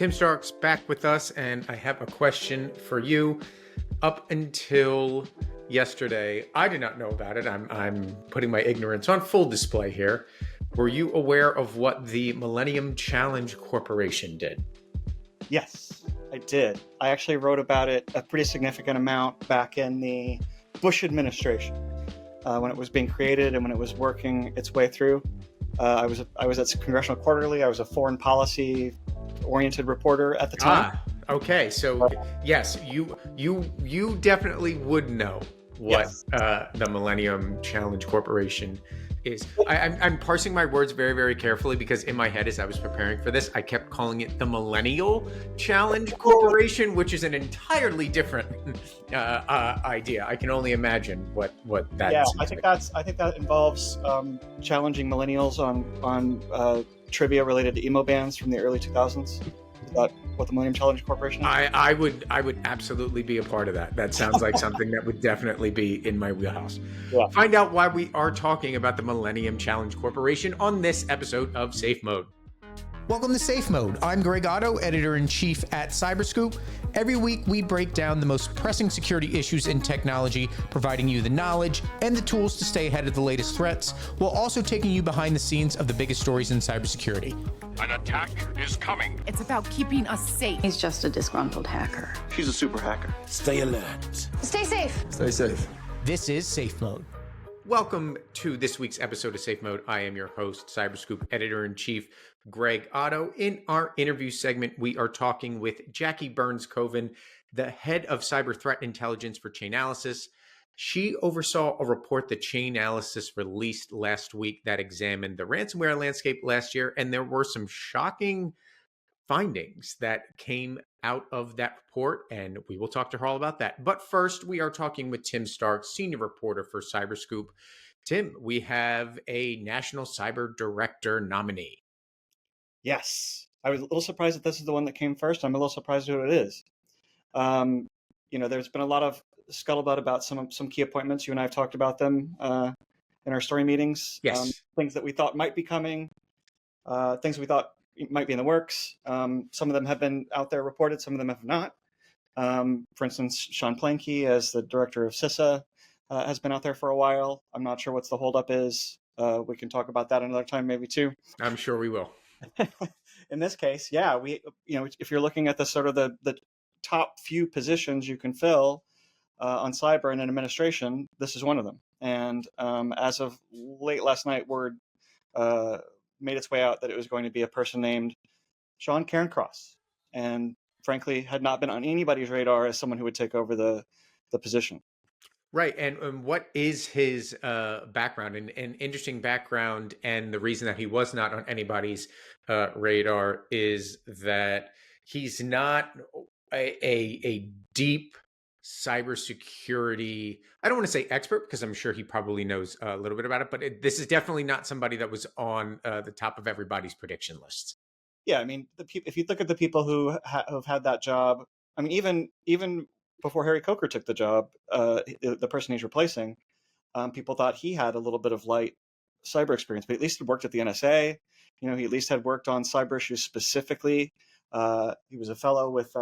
Tim Stark's back with us, and I have a question for you. Up until yesterday, I did not know about it. I'm putting my ignorance on full display here. Were you aware of what the Millennium Challenge Corporation did? Yes, I did. I actually wrote about it a pretty significant amount back in the Bush administration when it was being created and when it was working its way through. I was at Congressional Quarterly. I was a foreign policy oriented reporter at the time. Okay. So yes, you definitely would know what Yes. The Millennium Challenge Corporation is. I'm parsing my words very, very carefully because in my head, as I was preparing for this, I kept calling it the Millennial Challenge Corporation, which is an entirely different idea. I can only imagine what that. Yeah, is. I think that involves challenging millennials on trivia related to emo bands from the early 2000s. Is that what the Millennium Challenge Corporation is? I would absolutely be a part of that. That sounds like something that would definitely be in my wheelhouse. Yeah. Find out why we are talking about the Millennium Challenge Corporation on this episode of Safe Mode. Welcome to Safe Mode. I'm Greg Otto, editor-in-chief at Cyberscoop. Every week, we break down the most pressing security issues in technology, providing you the knowledge and the tools to stay ahead of the latest threats, while also taking you behind the scenes of the biggest stories in cybersecurity. An attack is coming. It's about keeping us safe. He's just a disgruntled hacker. She's a super hacker. Stay alert. Stay safe. Stay safe. This is Safe Mode. Welcome to this week's episode of Safe Mode. I am your host, Cyberscoop editor-in-chief, Greg Otto. In our interview segment, we are talking with Jackie Burns-Koven, the head of cyber threat intelligence for Chainalysis. She oversaw a report that Chainalysis released last week that examined the ransomware landscape last year, and there were some shocking findings that came out of that report, and we will talk to her all about that. But first, we are talking with Tim Stark, senior reporter for Cyberscoop. Tim, we have a National Cyber Director nominee. Yes. I was a little surprised that this is the one that came first. I'm a little surprised who it is. There's been a lot of scuttlebutt about some key appointments. You and I have talked about them in our story meetings. Yes. Things that we thought might be coming, things we thought might be in the works. Some of them have been out there reported. Some of them have not. For instance, Sean Planke, as the director of CISA, has been out there for a while. I'm not sure what the holdup is. We can talk about that another time, maybe too. I'm sure we will. In this case, yeah, if you're looking at the sort of the top few positions you can fill on cyber in an administration, this is one of them. And as of late last night, word made its way out that it was going to be a person named Sean Cairncross, and frankly had not been on anybody's radar as someone who would take over the position. Right. And what is his background? An interesting background, and the reason that he was not on anybody's radar is that he's not a deep cybersecurity, I don't want to say expert, because I'm sure he probably knows a little bit about it, but this is definitely not somebody that was on the top of everybody's prediction lists. Yeah, I mean, if you look at the people who have had that job, I mean, even before Harry Coker took the job, the person he's replacing, people thought he had a little bit of light cyber experience, but at least he worked at the NSA. He at least had worked on cyber issues specifically. He was a fellow with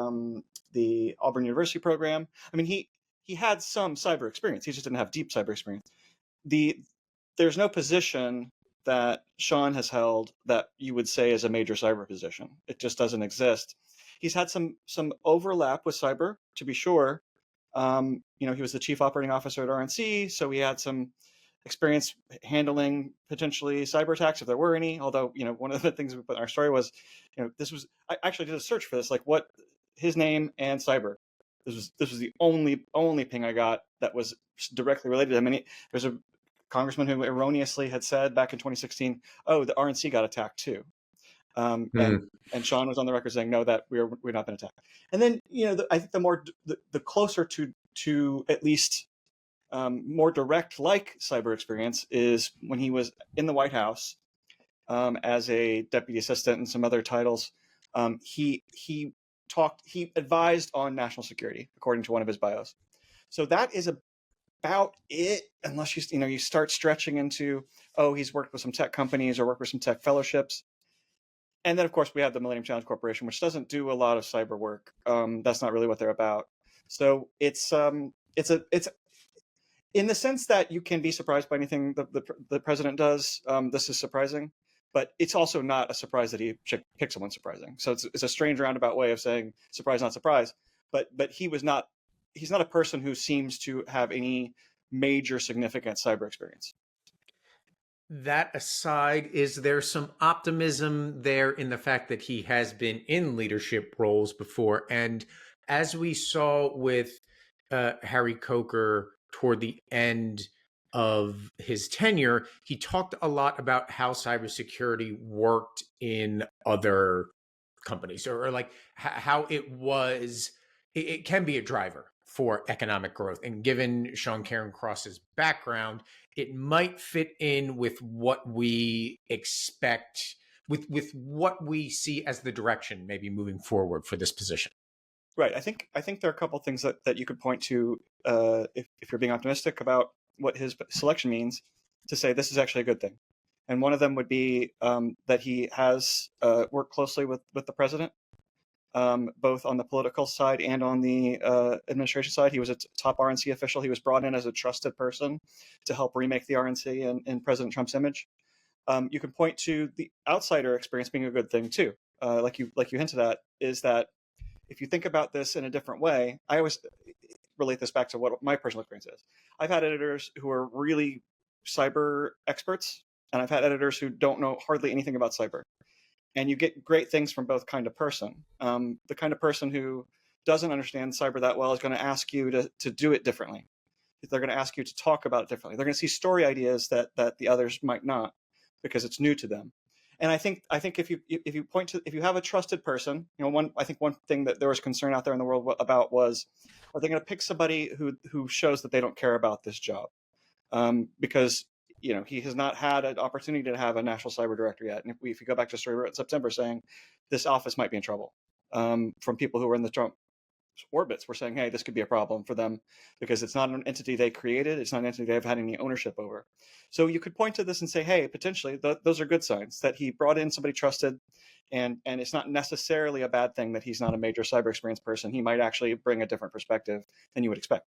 the Auburn University program. I mean, he had some cyber experience. He just didn't have deep cyber experience. There's no position that Sean has held that you would say is a major cyber position. It just doesn't exist. He's had some overlap with cyber, to be sure. He was the chief operating officer at RNC, so he had some experience handling potentially cyber attacks if there were any. Although, one of the things we put in our story was, I actually did a search for this, like what his name and cyber. This was the only ping I got that was directly related to him. And there's a congressman who erroneously had said back in 2016, "Oh, the RNC got attacked too." And Sean was on the record saying, "No, that we're not been attacked." And then, I think the closer to at least more direct like cyber experience is when he was in the White House as a deputy assistant and some other titles. He advised on national security, according to one of his bios. So that is about it, unless you start stretching into, he's worked with some tech companies or worked with some tech fellowships. And then, of course, we have the Millennium Challenge Corporation, which doesn't do a lot of cyber work. That's not really what they're about. So it's in the sense that you can be surprised by anything the president does. This is surprising, but it's also not a surprise that he picked someone surprising. So it's a strange roundabout way of saying surprise, not surprise. But he's not a person who seems to have any major significant cyber experience. That aside, is there some optimism there in the fact that he has been in leadership roles before? And as we saw with Harry Coker toward the end of his tenure, he talked a lot about how cybersecurity worked in other companies, or like how it can be a driver for economic growth. And given Sean Cairncross's background, it might fit in with what we expect, with what we see as the direction maybe moving forward for this position. Right. I think there are a couple of things that you could point to if you're being optimistic about what his selection means, to say this is actually a good thing. And one of them would be that he has worked closely with the president, both on the political side and on the administration side. He was a top RNC official. He was brought in as a trusted person to help remake the RNC in President Trump's image. You can point to the outsider experience being a good thing too. Like you hinted at, is that if you think about this in a different way, I always relate this back to what my personal experience is. I've had editors who are really cyber experts, and I've had editors who don't know hardly anything about cyber. And you get great things from both kind of person. The kind of person who doesn't understand cyber that well is going to ask you to do it differently. They're going to ask you to talk about it differently. They're going to see story ideas that the others might not, because it's new to them. And I think if you have a trusted person, one thing that there was concern out there in the world about was, are they going to pick somebody who shows that they don't care about this job? Because he has not had an opportunity to have a national cyber director yet. And if you go back to a story we wrote in September saying this office might be in trouble, from people who were in the Trump orbits were saying, hey, this could be a problem for them because it's not an entity they created. It's not an entity they've had any ownership over. So you could point to this and say, hey, potentially those are good signs that he brought in somebody trusted. And it's not necessarily a bad thing that he's not a major cyber experience person. He might actually bring a different perspective than you would expect.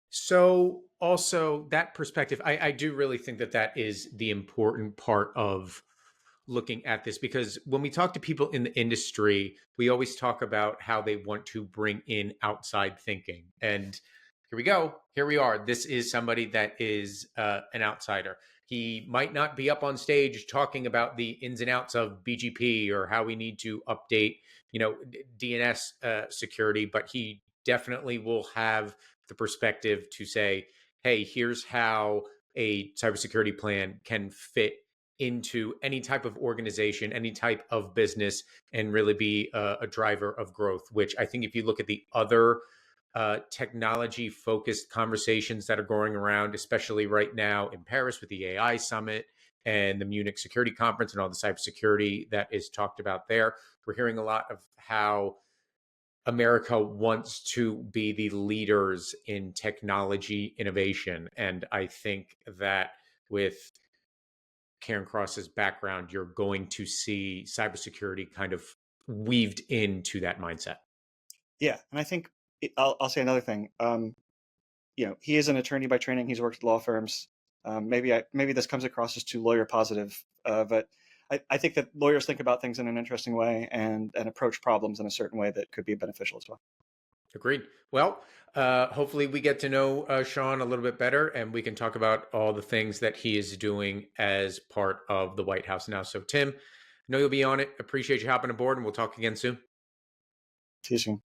So also that perspective, I do really think that is the important part of looking at this, because when we talk to people in the industry, we always talk about how they want to bring in outside thinking. And here we go. Here we are. This is somebody that is an outsider. He might not be up on stage talking about the ins and outs of BGP or how we need to update, DNS security, but he definitely will have the perspective to say, hey, here's how a cybersecurity plan can fit into any type of organization, any type of business, and really be a driver of growth, which I think if you look at the other technology-focused conversations that are going around, especially right now in Paris with the AI summit and the Munich Security Conference and all the cybersecurity that is talked about there, we're hearing a lot of how America wants to be the leaders in technology innovation. And I think that with Cairncross's background, you're going to see cybersecurity kind of weaved into that mindset. Yeah, and I think I'll say another thing. He is an attorney by training. He's worked at law firms. Maybe this comes across as too lawyer positive, but I think that lawyers think about things in an interesting way and approach problems in a certain way that could be beneficial as well. Agreed. Well, hopefully we get to know Sean a little bit better, and we can talk about all the things that he is doing as part of the White House now. So, Tim, I know you'll be on it. Appreciate you hopping aboard, and we'll talk again soon. See you soon.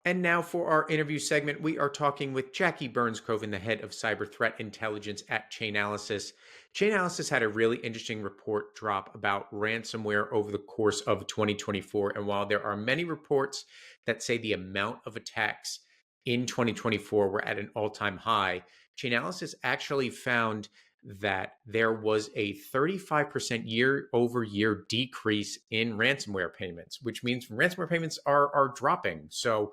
And now for our interview segment, we are talking with Jackie Burns-Koven, the head of cyber threat intelligence at Chainalysis. Chainalysis had a really interesting report drop about ransomware over the course of 2024. And while there are many reports that say the amount of attacks in 2024 were at an all-time high, Chainalysis actually found that there was a 35% year-over-year decrease in ransomware payments, which means ransomware payments are dropping. So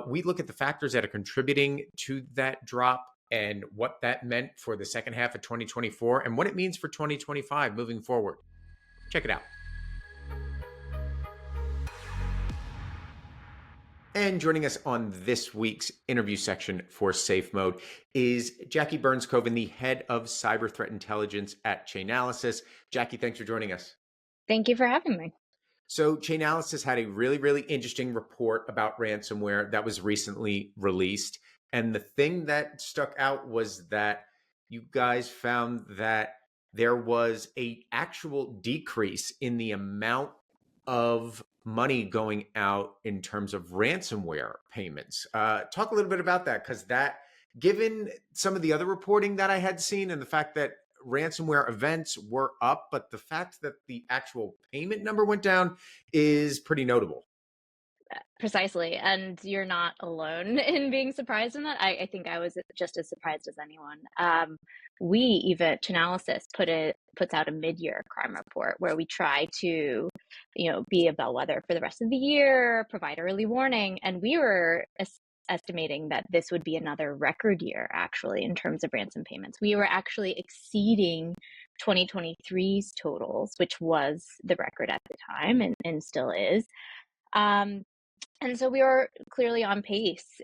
we look at the factors that are contributing to that drop and what that meant for the second half of 2024 and what it means for 2025 moving forward. Check it out. And joining us on this week's interview section for Safe Mode is Jackie Burns-Koven, the head of cyber threat intelligence at Chainalysis. Jackie, thanks for joining us. Thank you for having me. So Chainalysis had a really interesting report about ransomware that was recently released. And the thing that stuck out was that you guys found that there was an actual decrease in the amount of money going out in terms of ransomware payments. Talk a little bit about that, because that, given some of the other reporting that I had seen and the fact that ransomware events were up, but the fact that the actual payment number went down is pretty notable. Precisely. And you're not alone in being surprised in that. I think I was just as surprised as anyone. We even, Chainalysis puts out a mid-year crime report where we try to, be a bellwether for the rest of the year, provide early warning. And we were estimating that this would be another record year, actually, in terms of ransom payments. We were actually exceeding 2023's totals, which was the record at the time and still is. And so we were clearly on pace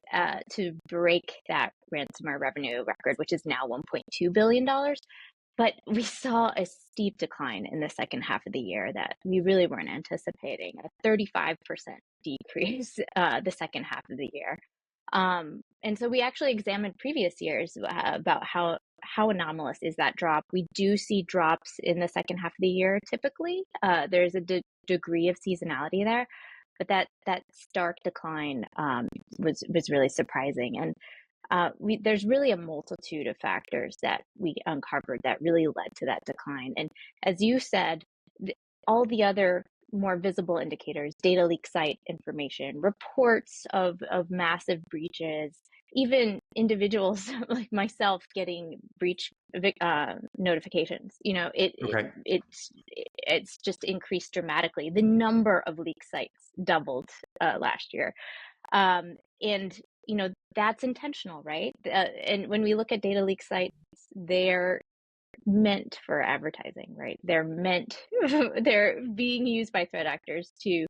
to break that ransomware revenue record, which is now $1.2 billion. But we saw a steep decline in the second half of the year that we really weren't anticipating, a 35% decrease the second half of the year. And so we actually examined previous years about how anomalous is that drop. We do see drops in the second half of the year typically. There's a degree of seasonality there. But that stark decline was really surprising, and there's really a multitude of factors that we uncovered that really led to that decline. And as you said, all the other more visible indicators, data leak site information, reports of massive breaches, even individuals like myself getting breach notifications. It's just increased dramatically. The number of leak sites doubled last year, and that's intentional, right? And when we look at data leak sites, they're meant for advertising, right? They're being used by threat actors to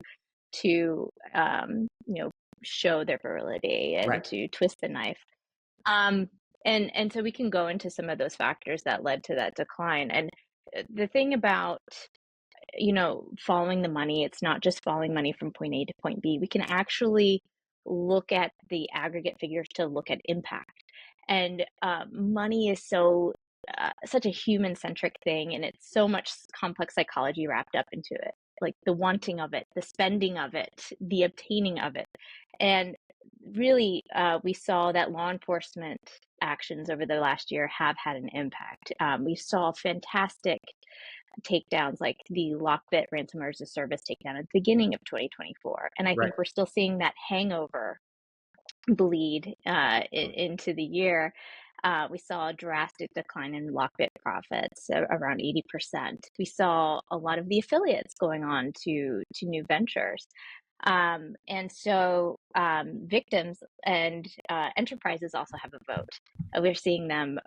show their virility and Right. to twist the knife. And so we can go into some of those factors that led to that decline. And the thing about following the money, it's not just following money from point A to point B. We can actually look at the aggregate figures to look at impact. And money is such a human-centric thing, and it's so much complex psychology wrapped up into it, like the wanting of it, the spending of it, the obtaining of it. And really, we saw that law enforcement actions over the last year have had an impact. We saw fantastic takedowns like the Lockbit Ransomware-as-a-Service takedown at the beginning of 2024. And I think we're still seeing that hangover bleed into the year. We saw a drastic decline in Lockbit profits, around 80%. We saw a lot of the affiliates going on to new ventures. And so victims and enterprises also have a vote. We're seeing them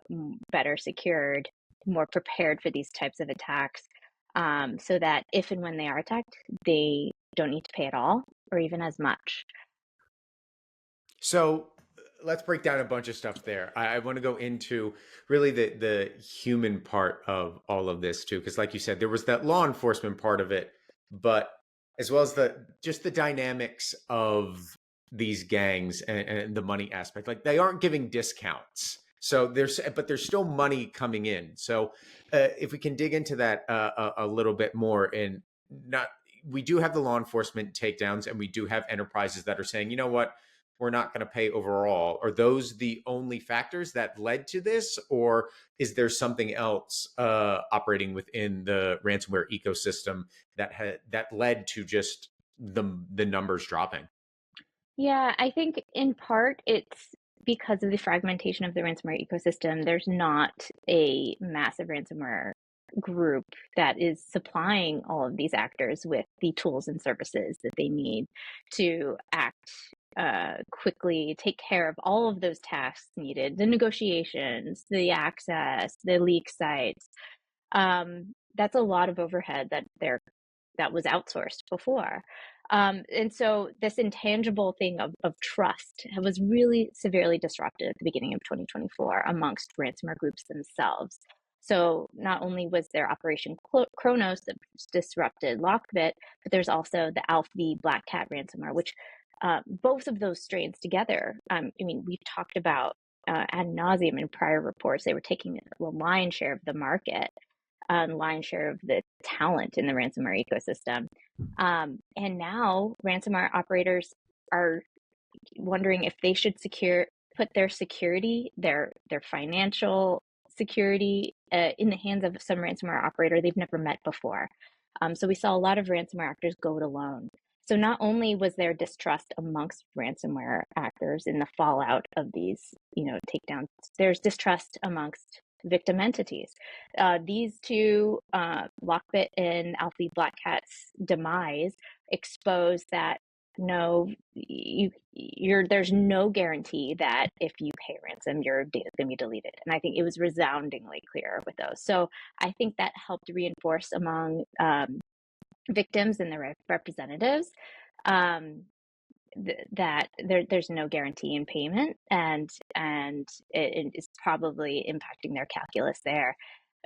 better secured, more prepared for these types of attacks, so that if and when they are attacked, they don't need to pay at all or even as much. So let's break down a bunch of stuff there. I want to go into really the human part of all of this too, because like you said, there was that law enforcement part of it, but as well as just the dynamics of these gangs and the money aspect. Like they aren't giving discounts. So there's still money coming in. So if we can dig into that a little bit more, and we do have the law enforcement takedowns, and we do have enterprises that are saying, you know what, we're not going to pay overall. Are those the only factors that led to this, or is there something else operating within the ransomware ecosystem that led to just the numbers dropping? Yeah, I think in part it's because of the fragmentation of the ransomware ecosystem. There's not a massive ransomware group that is supplying all of these actors with the tools and services that they need to act quickly, take care of all of those tasks needed, the negotiations, the access, the leak sites. That's a lot of overhead that was outsourced before. And so this intangible thing of trust was really severely disrupted at the beginning of 2024 amongst ransomware groups themselves. So not only was there Operation Kronos that disrupted Lockbit, but there's also the ALPH Black Cat ransomware, which both of those strains together, I mean, we've talked about ad nauseum in prior reports. They were taking the lion's share of the market, lion's share of the talent in the ransomware ecosystem. And now ransomware operators are wondering if they should put their security, their financial security in the hands of some ransomware operator they've never met before. So we saw a lot of ransomware actors go it alone. So not only was there distrust amongst ransomware actors in the fallout of these, takedowns, there's distrust amongst victim entities. These two, Lockbit and ALPH Black Cat's demise, expose that there's no guarantee that if you pay ransom, your data is going to be deleted. And I think it was resoundingly clear with those. So I think that helped reinforce among victims and their representatives that there's no guarantee in payment, and it is probably impacting their calculus there.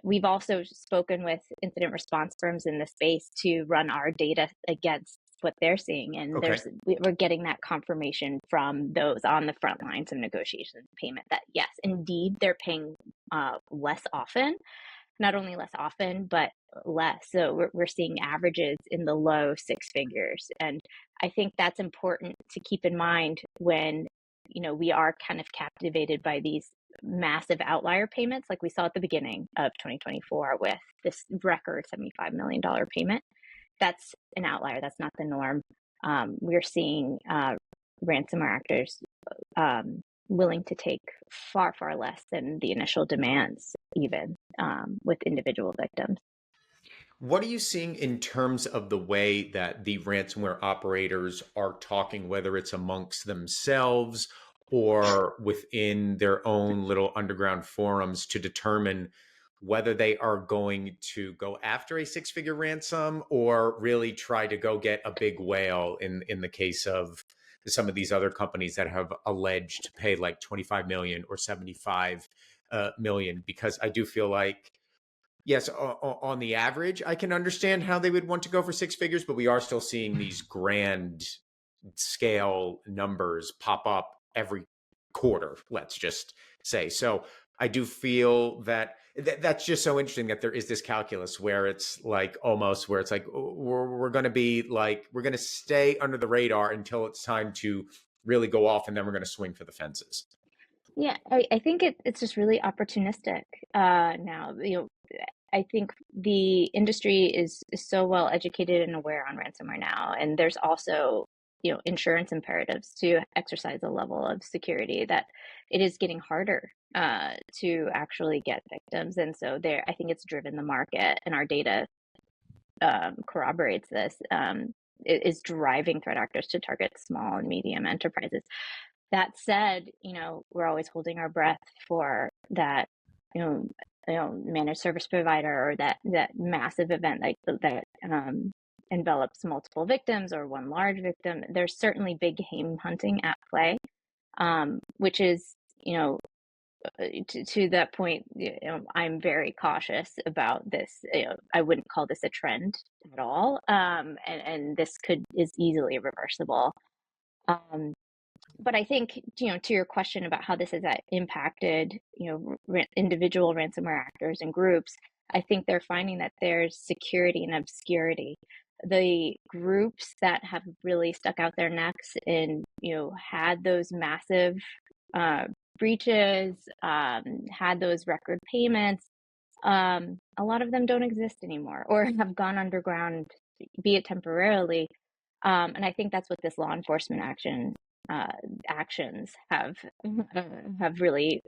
We've also spoken with incident response firms in the space to run our data against what they're seeing, and we're getting that confirmation from those on the front lines of negotiation payment that yes, indeed, they're paying less often. Not only less often, but less. So we're seeing averages in the low six figures. And I think that's important to keep in mind when, we are kind of captivated by these massive outlier payments like we saw at the beginning of 2024 with this record $75 million payment. That's an outlier. That's not the norm. We're seeing ransomware actors willing to take far, far less than the initial demands, even with individual victims. What are you seeing in terms of the way that the ransomware operators are talking, whether it's amongst themselves or within their own little underground forums, to determine whether they are going to go after a six-figure ransom or really try to go get a big whale in the case of some of these other companies that have alleged to pay like 25 million or 75 million? Because I do feel like, yes, on the average, I can understand how they would want to go for six figures, but we are still seeing these grand scale numbers pop up every quarter, let's just say. So I do feel that that's just so interesting that there is this calculus where it's like almost where it's like we're going to be like, we're going to stay under the radar until it's time to really go off, and then we're going to swing for the fences. Yeah, I think it's just really opportunistic now. I think the industry is so well educated and aware on ransomware now, and there's also insurance imperatives to exercise a level of security that it is getting harder to actually get victims, and so I think it's driven the market, and our data corroborates this. It is driving threat actors to target small and medium enterprises. That said, we're always holding our breath for that, managed service provider or that massive event like that envelops multiple victims or one large victim. There's certainly big game hunting at play, which is, to that point, I'm very cautious about this. I wouldn't call this a trend at all, and this is easily reversible. But I think, to your question about how this has impacted, individual ransomware actors and groups, I think they're finding that there's security and obscurity. The groups that have really stuck out their necks and, had those massive breaches, had those record payments, a lot of them don't exist anymore or have gone underground, be it temporarily. And I think that's what this law enforcement actions have really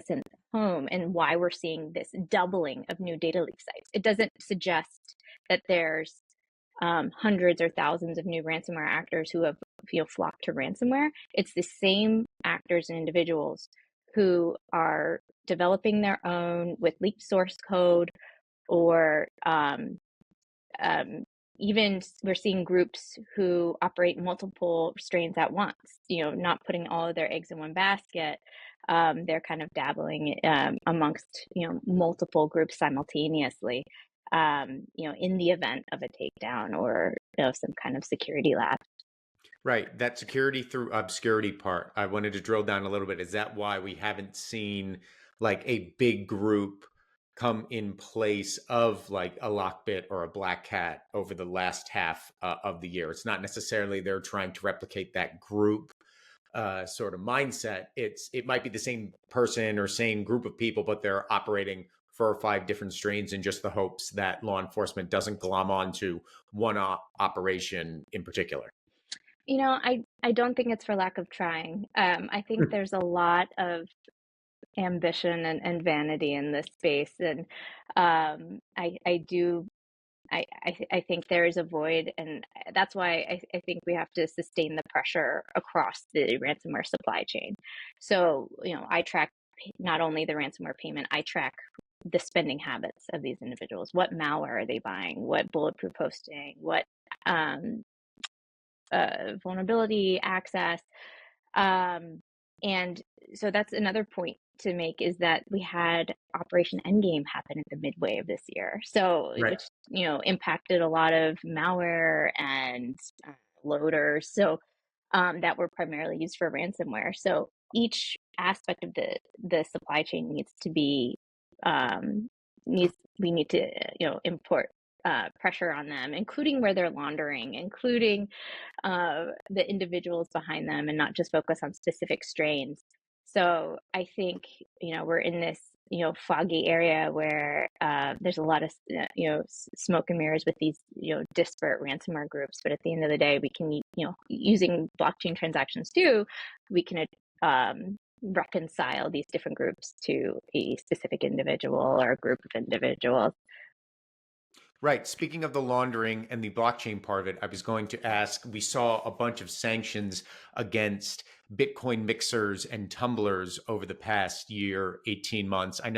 sent home, and why we're seeing this doubling of new data leak sites. It doesn't suggest that there's hundreds or thousands of new ransomware actors who have flocked to ransomware. It's the same actors and individuals who are developing their own with leaked source code or even we're seeing groups who operate multiple strains at once, not putting all of their eggs in one basket. They're kind of dabbling amongst, multiple groups simultaneously, in the event of a takedown or some kind of security lapse. Right. That security through obscurity part, I wanted to drill down a little bit. Is that why we haven't seen like a big group come in place of like a Lockbit or a Black Cat over the last half of the year? It's not necessarily they're trying to replicate that group sort of mindset. It might be the same person or same group of people, but they're operating 4 or 5 different strains in just the hopes that law enforcement doesn't glom onto one operation in particular. I don't think it's for lack of trying. I think there's a lot of ambition and vanity in this space, and I think there is a void, and that's why I think we have to sustain the pressure across the ransomware supply chain. So, I track not only the ransomware payment, I track the spending habits of these individuals. What malware are they buying? What bulletproof hosting? What vulnerability access. And so that's another point to make, is that we had Operation Endgame happen at the midway of this year. So, Right. which, impacted a lot of malware and loaders. So that were primarily used for ransomware. So each aspect of the supply chain needs to be, we need to, import pressure on them, including where they're laundering, including the individuals behind them, and not just focus on specific strains. So I think, we're in this, foggy area where there's a lot of, smoke and mirrors with these, disparate ransomware groups. But at the end of the day, we can, using blockchain transactions too, we can reconcile these different groups to a specific individual or a group of individuals. Right. Speaking of the laundering and the blockchain part of it, I was going to ask, we saw a bunch of sanctions against Bitcoin mixers and tumblers over the past year, 18 months. I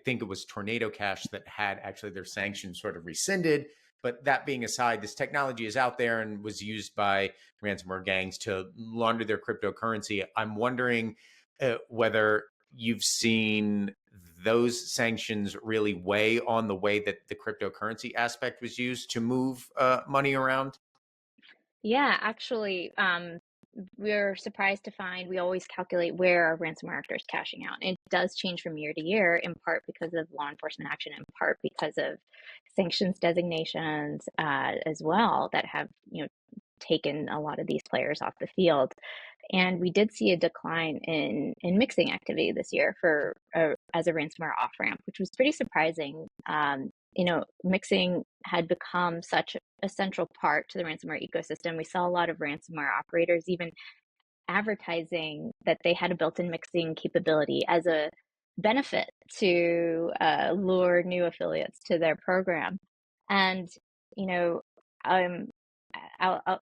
think it was Tornado Cash that had actually their sanctions sort of rescinded. But that being aside, this technology is out there and was used by ransomware gangs to launder their cryptocurrency. I'm wondering whether you've seen those sanctions really weigh on the way that the cryptocurrency aspect was used to move money around? Yeah, actually, we're surprised to find we always calculate where our ransomware actor is cashing out. And it does change from year to year, in part because of law enforcement action, in part because of sanctions designations as well, that have taken a lot of these players off the field. And we did see a decline in mixing activity this year for as a ransomware off ramp, which was pretty surprising. Mixing had become such a central part to the ransomware ecosystem. We saw a lot of ransomware operators even advertising that they had a built-in mixing capability as a benefit to lure new affiliates to their program. And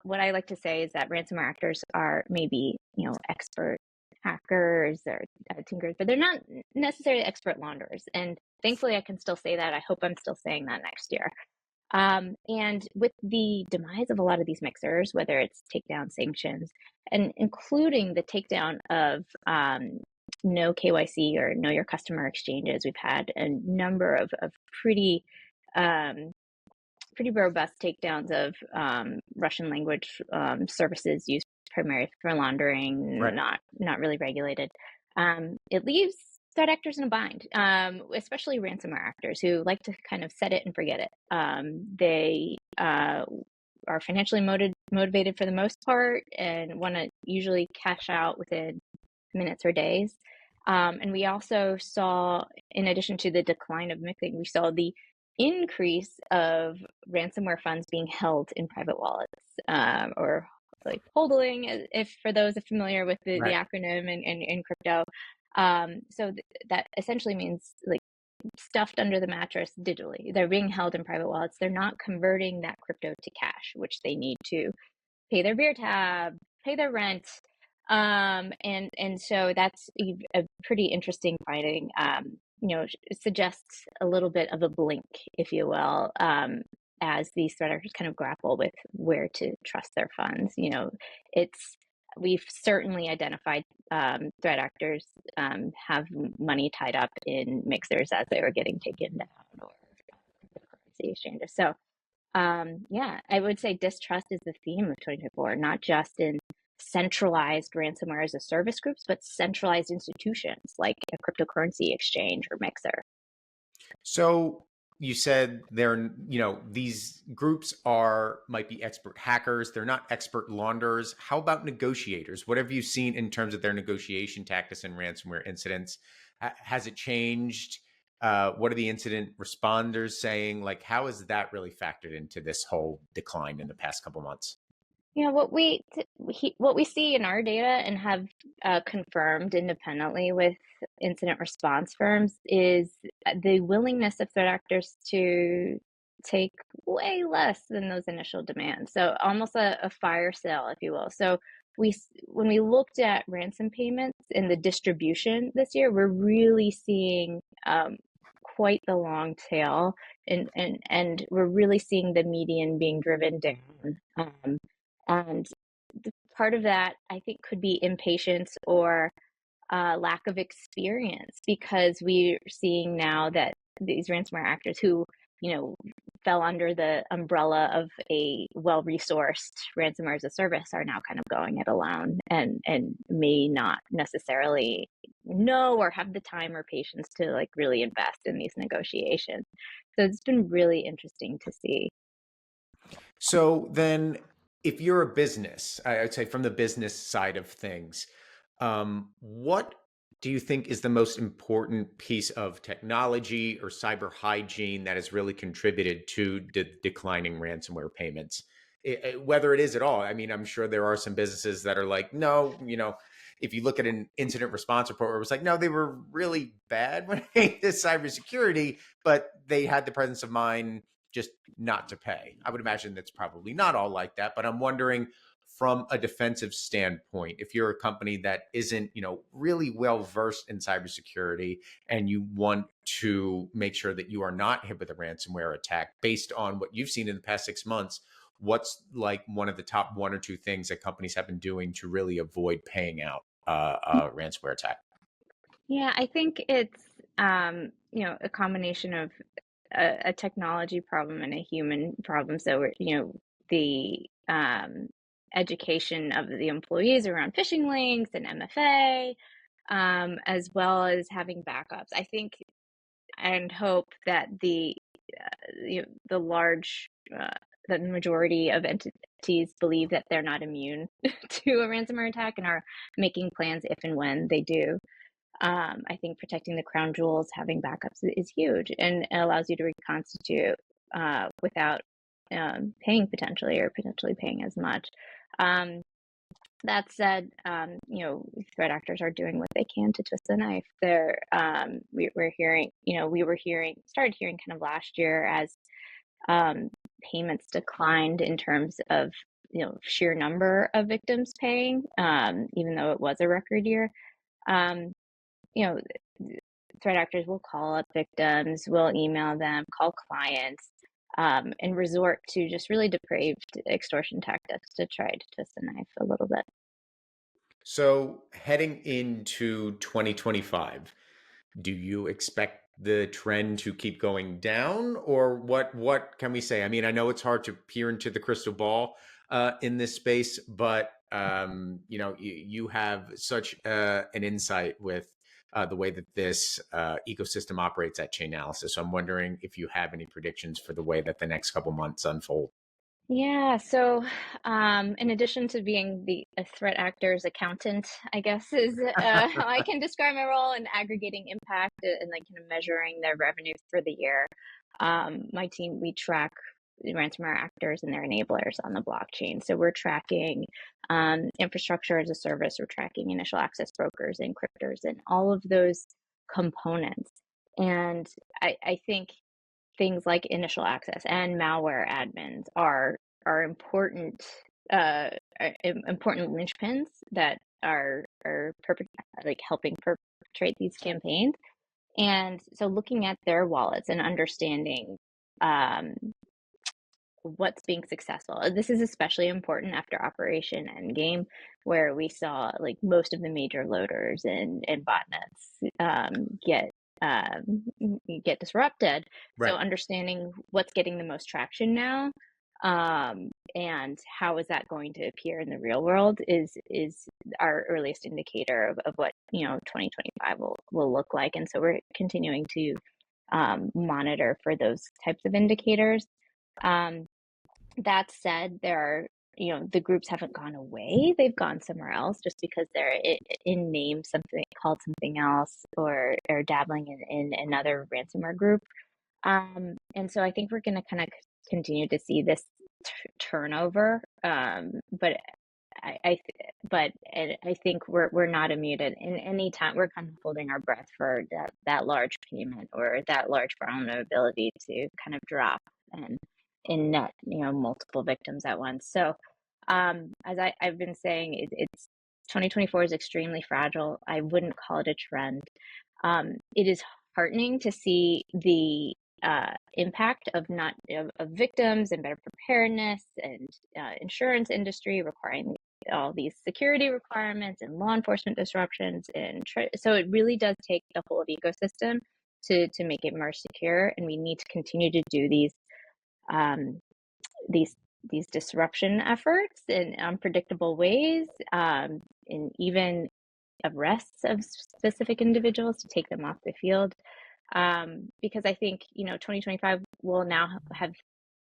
what I like to say is that ransomware actors are maybe expert hackers or tinkers, but they're not necessarily expert launderers. And thankfully, I can still say that. I hope I'm still saying that next year. And with the demise of a lot of these mixers, whether it's takedown sanctions, and including the takedown of no KYC or know your customer exchanges, we've had a number of pretty robust takedowns of Russian language services used primarily for laundering, Right. not really regulated. It leaves threat actors in a bind, especially ransomware actors who like to kind of set it and forget it. They are financially motivated for the most part and want to usually cash out within minutes or days. And we also saw, in addition to the decline of mixing, we saw the increase of ransomware funds being held in private wallets, or like hodling, if for those familiar with the Right. acronym in crypto. So that essentially means like stuffed under the mattress digitally. They're being held in private wallets. They're not converting that crypto to cash, which they need to pay their beer tab, pay their rent. And so that's a pretty interesting finding. It suggests a little bit of a blink, if you will, as these threat actors kind of grapple with where to trust their funds. We've certainly identified threat actors have money tied up in mixers as they were getting taken down or currency exchanges. So yeah, I would say distrust is the theme of 2024, not just in centralized ransomware as a service groups, but centralized institutions like a cryptocurrency exchange or mixer. So you said these groups might be expert hackers. They're not expert launderers. How about negotiators? What have you seen in terms of their negotiation tactics in ransomware incidents? Has it changed? What are the incident responders saying? Like, how has that really factored into this whole decline in the past couple months? Yeah, what we see in our data and have confirmed independently with incident response firms is the willingness of threat actors to take way less than those initial demands. So almost a fire sale, if you will. So when we looked at ransom payments in the distribution this year, we're really seeing quite the long tail, and we're really seeing the median being driven down. And part of that, I think, could be impatience or lack of experience, because we're seeing now that these ransomware actors who, fell under the umbrella of a well-resourced ransomware as a service are now kind of going it alone and may not necessarily know or have the time or patience to like really invest in these negotiations. So it's been really interesting to see. So then, if you're a business, I would say from the business side of things, what do you think is the most important piece of technology or cyber hygiene that has really contributed to the declining ransomware payments? Whether it is at all. I mean, I'm sure there are some businesses that are like, no, if you look at an incident response report where it was like, no, they were really bad when it came to cybersecurity, but they had the presence of mind just not to pay. I would imagine that's probably not all like that, but I'm wondering from a defensive standpoint, if you're a company that isn't, really well versed in cybersecurity and you want to make sure that you are not hit with a ransomware attack, based on what you've seen in the past 6 months, what's like one of the top 1 or 2 things that companies have been doing to really avoid paying out a ransomware attack? Yeah, I think it's a combination of a technology problem and a human problem. So the education of the employees around phishing links and MFA, as well as having backups. I think and hope that the majority of entities believe that they're not immune to a ransomware attack and are making plans if and when they do. I think protecting the crown jewels, having backups is huge, and it allows you to reconstitute without paying potentially paying as much. That said, threat actors are doing what they can to twist the knife. Started hearing kind of last year as payments declined in terms of sheer number of victims paying, even though it was a record year. Threat actors will call up victims, will email them, call clients, and resort to just really depraved extortion tactics to try to twist the knife a little bit. So heading into 2025, do you expect the trend to keep going down, or what can we say? I mean, I know it's hard to peer into the crystal ball in this space, but you have such an insight with the way that this ecosystem operates at Chainalysis. So I'm wondering if you have any predictions for the way that the next couple months unfold. Yeah, so in addition to being a threat actor's accountant, I guess is how I can describe my role in aggregating impact and like kind of measuring their revenue for the year. My team, we track ransomware actors and their enablers on the blockchain. So we're tracking infrastructure as a service, we're tracking initial access brokers, encryptors, and all of those components. And I think things like initial access and malware admins are important important linchpins that are helping perpetrate these campaigns. And so looking at their wallets and understanding what's being successful. This is especially important after Operation Endgame, where we saw like most of the major loaders and botnets get disrupted. Right. So understanding what's getting the most traction now, and how is that going to appear in the real world is our earliest indicator of what 2025 will look like. And so we're continuing to monitor for those types of indicators. That said, there are, the groups haven't gone away. They've gone somewhere else just because they're in name something called something else, or dabbling in another ransomware group. And so I think we're going to kind of continue to see this turnover. But I think we're not immune. In any time, we're kind of holding our breath for that large payment or that large vulnerability to kind of drop and in net, multiple victims at once. So, as I've been saying, it's 2024 is extremely fragile. I wouldn't call it a trend. It is heartening to see the impact of victims and better preparedness and insurance industry requiring all these security requirements and law enforcement disruptions. So it really does take the whole ecosystem to make it more secure. And we need to continue to do these disruption efforts in unpredictable ways, and even arrests of specific individuals to take them off the field. Because I think 2025 will now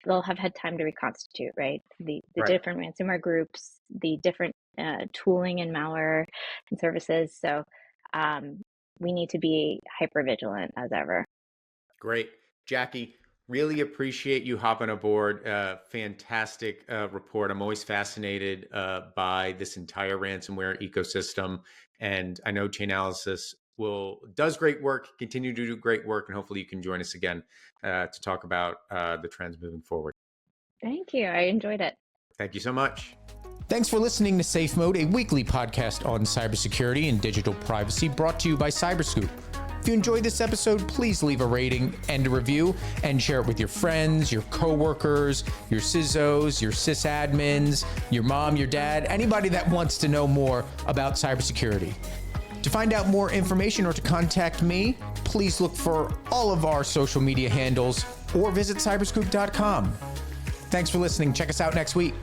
they'll have had time to reconstitute, right? The Right. different ransomware groups, the different tooling and malware and services. So we need to be hyper vigilant as ever. Great. Jackie, really appreciate you hopping aboard. Fantastic report. I'm always fascinated by this entire ransomware ecosystem. And I know Chainalysis does great work, continue to do great work, and hopefully you can join us again to talk about the trends moving forward. Thank you. I enjoyed it. Thank you so much. Thanks for listening to Safe Mode, a weekly podcast on cybersecurity and digital privacy brought to you by Cyberscoop. If you enjoyed this episode, please leave a rating and a review and share it with your friends, your coworkers, your CISOs, your sysadmins, your mom, your dad, anybody that wants to know more about cybersecurity. To find out more information or to contact me, please look for all of our social media handles or visit cyberscoop.com. Thanks for listening. Check us out next week.